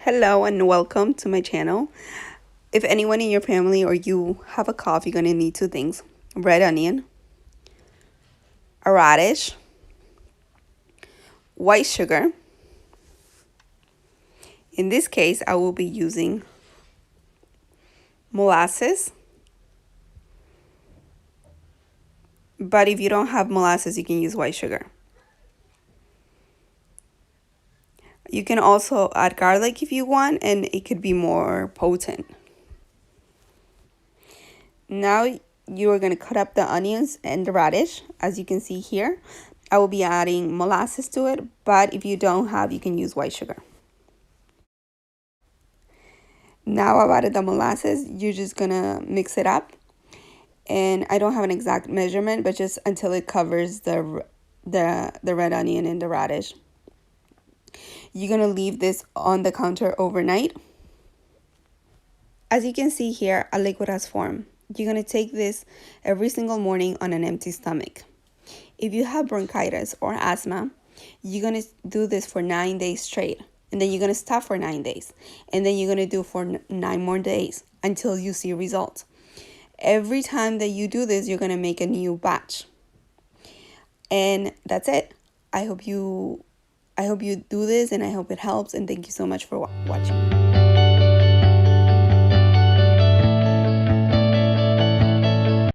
Hello and welcome to my channel. If anyone in your family or you have a cough, you're going to need two things: red onion, a radish, white sugar. In this case, I will be using molasses. But if you don't have molasses, you can use white sugar. You can also add garlic if you want, and it could be more potent. Now you are going to cut up the onions and the radish. As you can see here, I will be adding molasses to it, but if you don't have, you can use white sugar. Now I've added the molasses. You're just going to mix it up. And I don't have an exact measurement, but just until it covers the red onion and the radish. You're going to leave this on the counter overnight. As you can see here, a liquid has formed. You're going to take this every single morning on an empty stomach. If you have bronchitis or asthma, you're going to do this for 9 days straight. And then you're going to stop for 9 days. And then you're going to do for 9 more days until you see results. Every time that you do this, you're going to make a new batch. And that's it. I hope you do this, and I hope it helps. And thank you so much for watching.